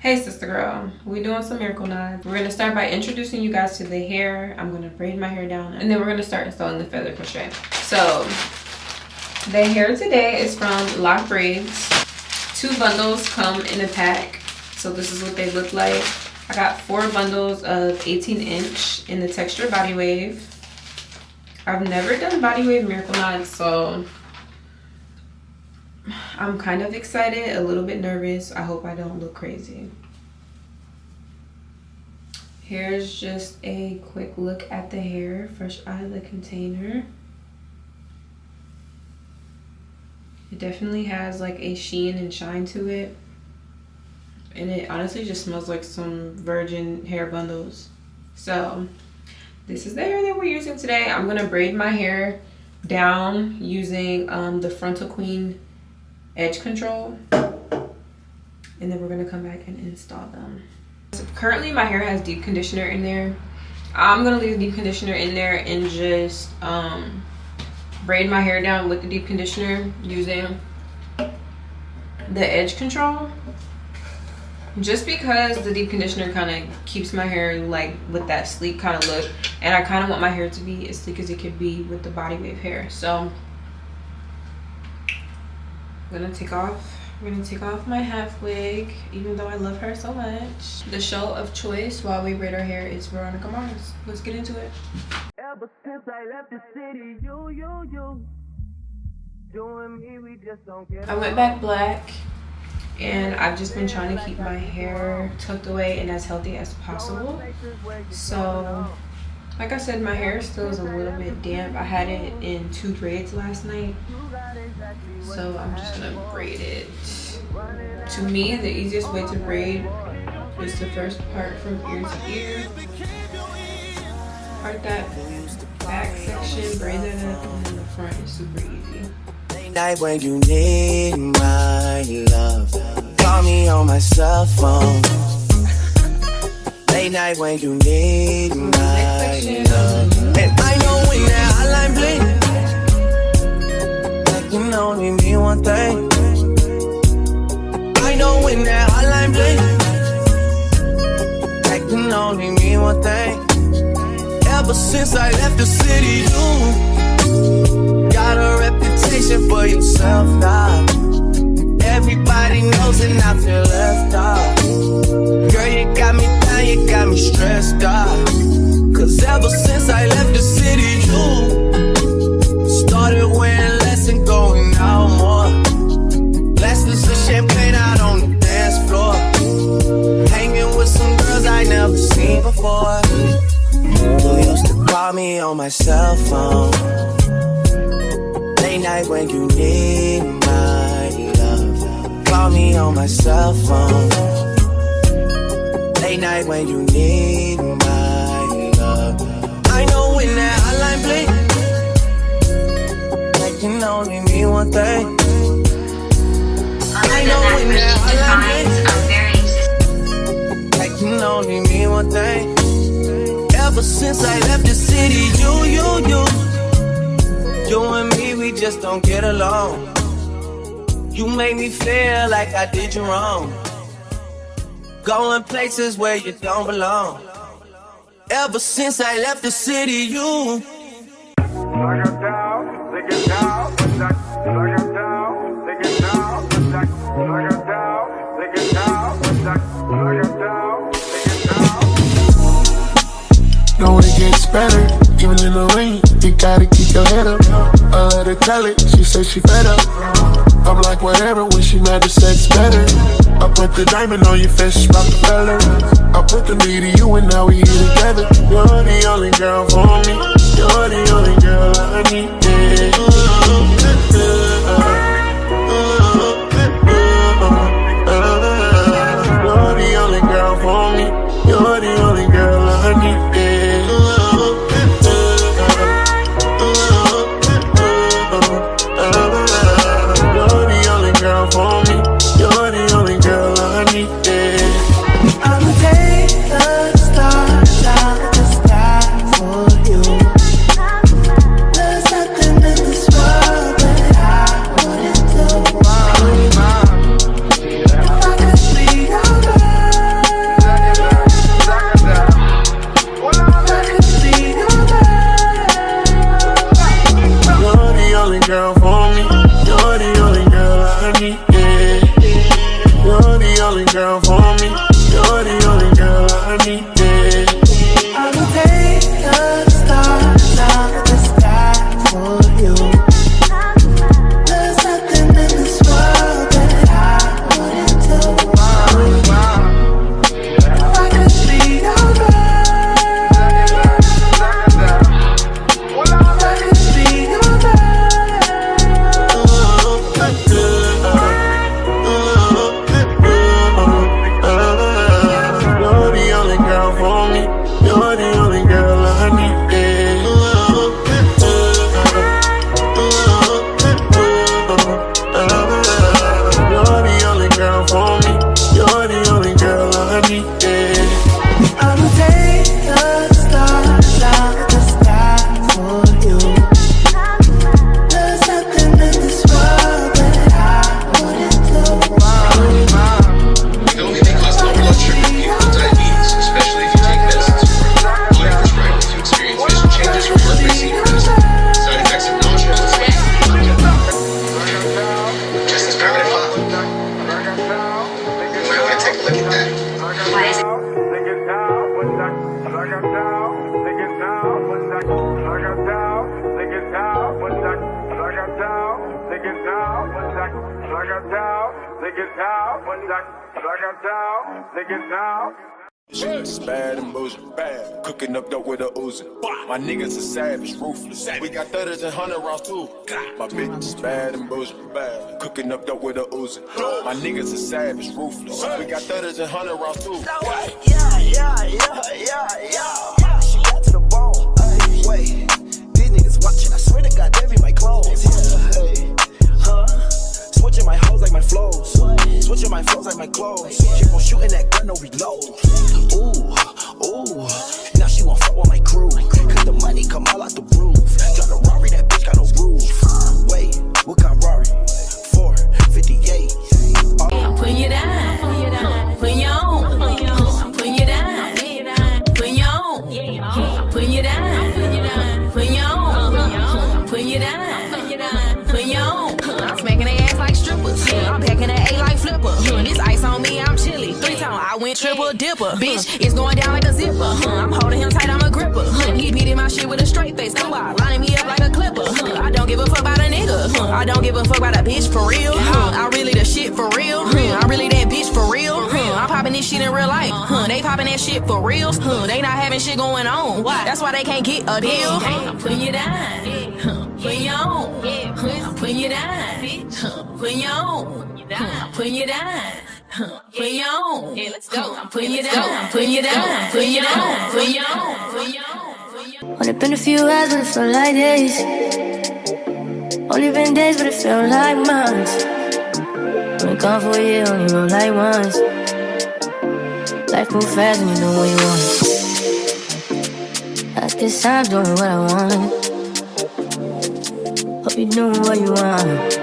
Hey sister girl, we doing some miracle knots. We're gonna start by introducing you guys to the hair. I'm gonna braid my hair down and then we're gonna start installing the feather crochet. So the hair today is from Boho Braids. 2 bundles come in a pack. So this is what they look like. I got 4 bundles of 18" in the texture body wave. I've never done body wave miracle knots, so I'm kind of excited, a little bit nervous. I hope I don't look crazy. Here's just a quick look at the hair, fresh out of the container. It definitely has like a sheen and shine to it. And it honestly just smells like some virgin hair bundles. So this is the hair that we're using today. I'm gonna braid my hair down using the Frontal Queen edge control, and then we're gonna come back and install them. So currently my hair has deep conditioner in there. I'm gonna leave the deep conditioner in there and just braid my hair down with the deep conditioner using the edge control, just because the deep conditioner kind of keeps my hair like with that sleek kind of look, and I kind of want my hair to be as sleek as it could be with the body wave hair. So we're gonna take off my half wig, even though I love her so much. The show of choice while we braid our hair is Veronica Mars. Let's get into it. Ever since I left the city, you and me, we just don't get I went back black, and I've just been trying to keep my hair tucked away and as healthy as possible. So like I said, my hair still is a little bit damp. I had it in 2 braids last night, so I'm just gonna braid it. To me, the easiest way to braid is the first part from ear to ear. Part that back section, braid that up, and then the front is super easy. Night when you need my love, call me on my cell phone. Late night when you need my love, and I know when that hotline bling, that can only mean one thing. I know when that hotline bling, that can only mean one thing. Ever since I left the city, you got a reputation for yourself now. Everybody knows and I feel left out. Girl, you got me down, you got me stressed out. Cause ever since I left the city, you started wearing less and going out more. Glasses of champagne out on the dance floor, hanging with some girls I never seen before. Who used to call me on my cell phone. Late night when you need my love, call me on my cell phone. Late night when you need my love. I know when that hotline bling, that can only mean one thing. I know when that hotline bling, that can only mean one thing. Ever since I left the city, you and me, we just don't get along. You made me feel like I did you wrong, going places where you don't belong. Ever since I left the city, you know it gets better, even in the rain. You gotta keep your head up. I let her tell it, she said she fed up. I'm like whatever, when she mad the sex better. I put the diamond on your face, rock the fella. I put the me to you and now we here together. You're the only girl for me, you're the only girl I need, yeah. You're the only girl for me, you're the only girl I need, yeah. For me, you're the only girl I need, yeah. I'ma take the stars out of the sky for you. There's nothing in this world It's bad and bullshit, bad. Cooking up dope with a Uzi. My niggas are savage, ruthless. We got 30s and 100 rounds too. My bitch is bad and bullshit, bad. Cooking up dope with a Uzi. My niggas are savage, ruthless. We got 30s and 100 rounds too. Yeah. She got to the bone. Wait, these niggas watching. I swear to God, they be my clothes. Yeah, hey, huh? Switching my hoes like my flows. Switching my flows like my clothes. Keep on shooting that gun, no reload. Ooh. Now she won't fuck with my crew. Cause the money come all out the roof. Drive a Rari, that bitch got no roof. Wait, what kind of Rari? 458. I'm putting you down. Putting you on. I'm putting you down. Putting you on. I'm putting you down. Putting you on. Putting you down. Putting you on. I'm smacking their ass like strippers. I'm packing that A like flipper. This ice on me, I'm chilly. 3 times I went triple dipper. Bitch, it's going down like a zipper. I'm holding him tight, I'm a gripper. He beating my shit with a straight face. Come on, lining me up like a clipper. I don't give a fuck about a nigga. I don't give a fuck about a bitch for real. I'm really the shit for real. I'm really that bitch for real. I'm popping this shit in real life. They popping that shit for real. They not having shit going on. That's why they can't get a deal. I'm putting you down. Putting you on. I'm putting you down. Putting you on. I'm putting you down. Putting you on. Yeah, let's go. I'm putting you down. Putting you down. Putting you down. Putting you on. Putting you on. Only been a few hours, but it felt like days. Only been days, but it felt like months. Been gone for a year, only roll like once. Life move fast and you know what you want. I guess I'm doing what I want. Hope you're doing what you want.